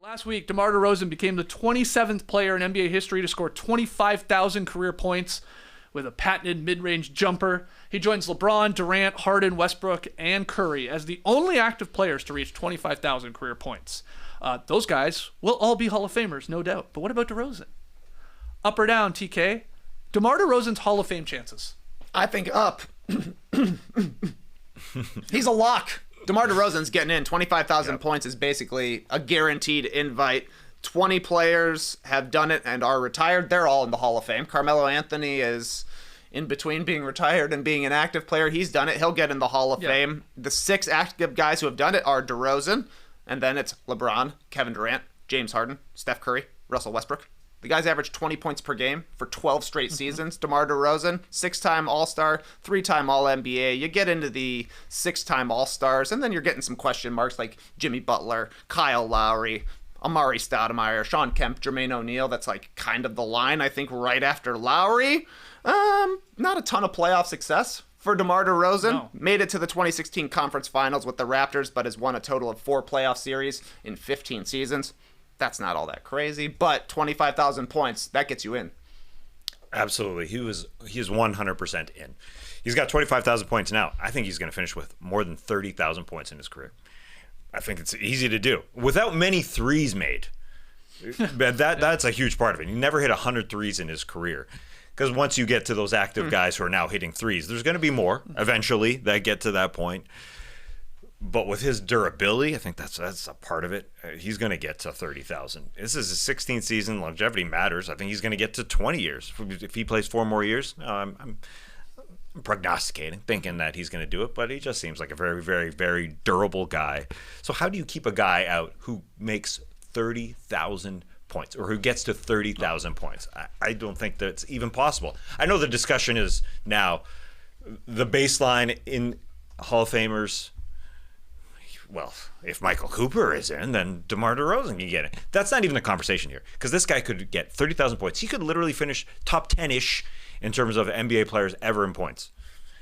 Last week, DeMar DeRozan became the 27th player in NBA history to score 25,000 career points with a patented mid-range jumper. He joins LeBron, Durant, Harden, Westbrook, and Curry as the only active players to reach 25,000 career points. Those guys will all be Hall of Famers, no doubt. But what about DeRozan? Up or down, TK? DeMar DeRozan's Hall of Fame chances? I think up. He's a lock. DeMar DeRozan's getting in. 25,000 points is basically a guaranteed invite. 20 players have done it and are retired. They're all in the Hall of Fame. Carmelo Anthony is in between being retired and being an active player. He's done it. He'll get in the Hall of Fame. The 6 active guys who have done it are DeRozan, and then it's LeBron, Kevin Durant, James Harden, Steph Curry, Russell Westbrook. The guy's averaged 20 points per game for 12 straight seasons. DeMar DeRozan, 6-time All-Star, 3-time All-NBA. You get into the 6-time All-Stars, and then you're getting some question marks like Jimmy Butler, Kyle Lowry, Amari Stoudemire, Sean Kemp, Jermaine O'Neal. That's like kind of the line, I think, right after Lowry. Not a ton of playoff success for DeMar DeRozan. No. Made it to the 2016 Conference Finals with the Raptors, but has won a total of 4 playoff series in 15 seasons. That's not all that crazy, but 25,000 points, that gets you in. Absolutely. He is 100% in. He's got 25,000 points now. I think he's going to finish with more than 30,000 points in his career. I think it's easy to do without many threes made. That's a huge part of it. He never hit 100 threes in his career. Because once you get to those active guys who are now hitting threes, there's going to be more eventually that get to that point. But with his durability, I think that's a part of it. He's going to get to 30,000. This is his 16th season. Longevity matters. I think he's going to get to 20 years. If he plays 4 more years, I'm prognosticating, thinking that he's going to do it. But he just seems like a very, very, very durable guy. So how do you keep a guy out who makes 30,000 points or who gets to 30,000 points? I don't think that's even possible. I know the discussion is now the baseline in Hall of Famers. Well, if Michael Cooper is in, then DeMar DeRozan can get it. That's not even a conversation here, because this guy could get 30,000 points. He could literally finish top 10-ish in terms of NBA players ever in points.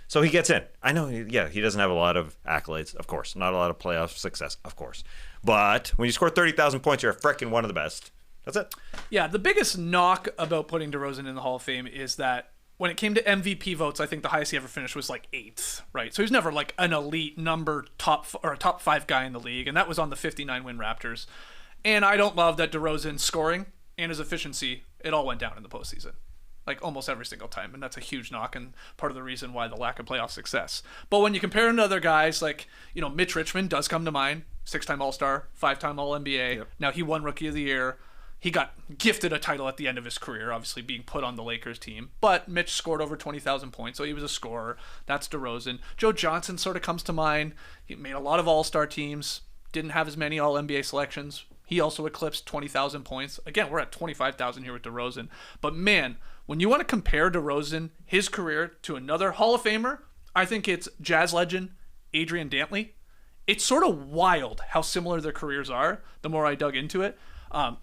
So he gets in. I know, he doesn't have a lot of accolades, of course. Not a lot of playoff success, of course. But when you score 30,000 points, you're frickin' one of the best. That's it. Yeah, the biggest knock about putting DeRozan in the Hall of Fame is that when it came to MVP votes, I think the highest he ever finished was like 8th, right? So he's never like an elite number top 5 guy in the league, and that was on the 59-win Raptors. And I don't love that DeRozan's scoring and his efficiency, it all went down in the postseason, like almost every single time, and that's a huge knock and part of the reason why the lack of playoff success. But when you compare him to other guys, like, Mitch Richmond does come to mind, 6-time All-Star, 5-time All-NBA. Yep. Now he won Rookie of the Year. He got gifted a title at the end of his career, obviously being put on the Lakers team. But Mitch scored over 20,000 points, so he was a scorer. That's DeRozan. Joe Johnson sort of comes to mind. He made a lot of all-star teams, didn't have as many all-NBA selections. He also eclipsed 20,000 points. Again, we're at 25,000 here with DeRozan. But man, when you want to compare DeRozan, his career, to another Hall of Famer, I think it's Jazz legend Adrian Dantley. It's sort of wild how similar their careers are, the more I dug into it.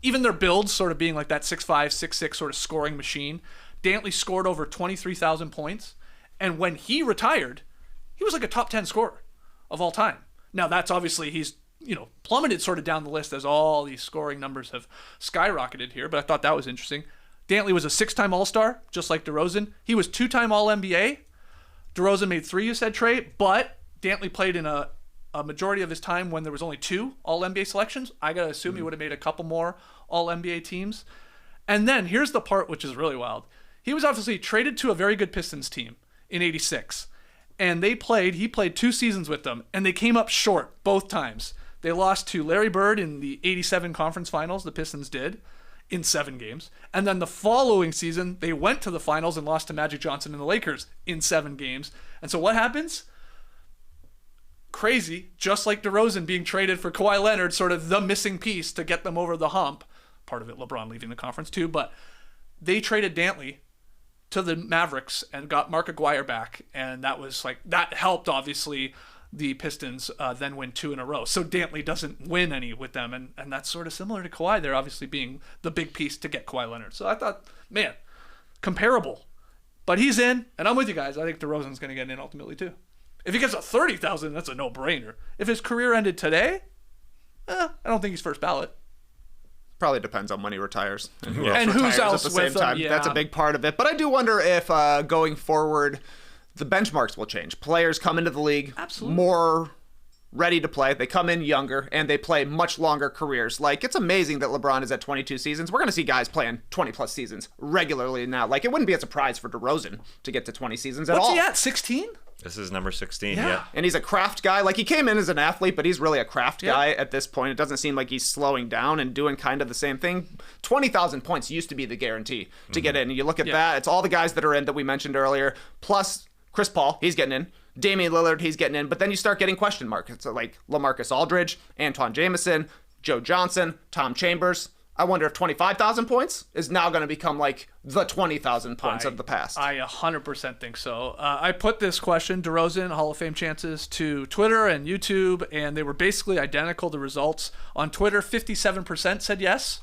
Even their builds sort of being like that 6'5", 6'6" sort of scoring machine. Dantley scored over 23,000 points. And when he retired, he was like a top 10 scorer of all time. Now that's obviously, he's, plummeted sort of down the list as all these scoring numbers have skyrocketed here. But I thought that was interesting. Dantley was a 6-time All-Star, just like DeRozan. He was 2-time All-NBA. DeRozan made 3, you said, Trey. But Dantley played in a majority of his time when there was only 2 All-NBA selections. I got to assume he would have made a couple more All-NBA teams. And then here's the part which is really wild. He was obviously traded to a very good Pistons team in 86. And he played 2 seasons with them, and they came up short both times. They lost to Larry Bird in the 87 conference finals, the Pistons did, in 7 games. And then the following season, they went to the finals and lost to Magic Johnson and the Lakers in 7 games. And so what happens? Crazy, just like DeRozan being traded for Kawhi Leonard, sort of the missing piece to get them over the hump. Part of it, LeBron leaving the conference too, but they traded Dantley to the Mavericks and got Mark Aguirre back, and that helped obviously the Pistons then win 2 in a row. So Dantley doesn't win any with them, and that's sort of similar to Kawhi. They're obviously being the big piece to get Kawhi Leonard. So I thought, man, comparable. But he's in, and I'm with you guys. I think DeRozan's going to get in ultimately too. If he gets a 30,000, that's a no-brainer. If his career ended today, I don't think he's first ballot. Probably depends on when he retires. And who And who's retires else at the same with him, time. yeah. That's a big part of it. But I do wonder if going forward, the benchmarks will change. Players come into the league Absolutely. more ready to play. They come in younger and they play much longer careers. Like, it's amazing that LeBron is at 22 seasons. We're going to see guys playing 20 plus seasons regularly now. Like, it wouldn't be a surprise for DeRozan to get to 20 seasons at all. What's he at? 16? This is number 16. Yeah. Yeah. And he's a craft guy. Like, he came in as an athlete, but he's really a craft guy at this point. It doesn't seem like he's slowing down and doing kind of the same thing. 20,000 points used to be the guarantee to get in. And you look at that, it's all the guys that are in that we mentioned earlier, plus Chris Paul, he's getting in. Damian Lillard, he's getting in. But then you start getting question marks. So like LaMarcus Aldridge, Antoine Jameson, Joe Johnson, Tom Chambers. I wonder if 25,000 points is now going to become like the 20,000 points of the past. I 100% think so. I put this question, DeRozan Hall of Fame chances, to Twitter and YouTube, and they were basically identical, the results. On Twitter, 57% said yes.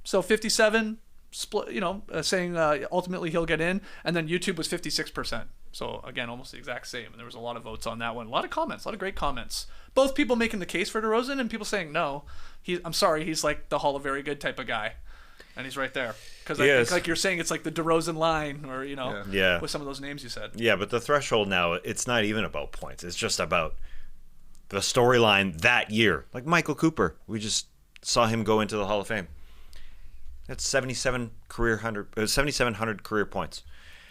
So 57 split, saying ultimately he'll get in, and then YouTube was 56%. So again, almost the exact same. And there was a lot of votes on that one. A lot of comments, a lot of great comments. Both people making the case for DeRozan and people saying no. I'm sorry, he's like the Hall of Very Good type of guy, and he's right there. Because I think, like you're saying, it's like the DeRozan line, or with some of those names you said. Yeah, but the threshold now, it's not even about points. It's just about the storyline that year. Like Michael Cooper, we just saw him go into the Hall of Fame. That's 7,700 career points.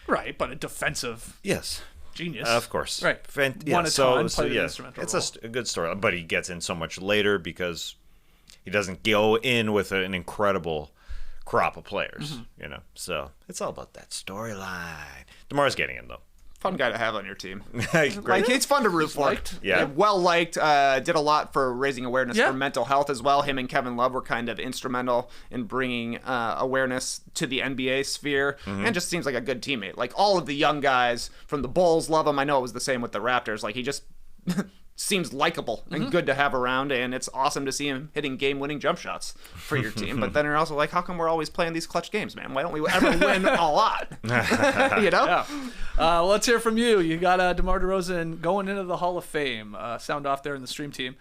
Right, but a defensive Yes. genius. Of course. Right. Yeah, Won a ton, played an instrumental it's role. a good story, but he gets in so much later because he doesn't go in with an incredible crop of players, So it's all about that storyline. DeMar's getting in, though. Fun guy to have on your team. Great. Like, it's fun to root for. liked. Yeah. Well liked. Did a lot for raising awareness Yeah. for mental health as well. Him and Kevin Love were kind of instrumental in bringing awareness to the NBA sphere, and just seems like a good teammate. Like, all of the young guys from the Bulls love him. I know it was the same with the Raptors. Like, he just seems likable and good to have around, and it's awesome to see him hitting game-winning jump shots for your team. But then you're also like, how come we're always playing these clutch games, man? Why don't we ever win a lot? Yeah. Let's hear from you. You got DeMar DeRozan going into the Hall of Fame. Sound off there in the stream team.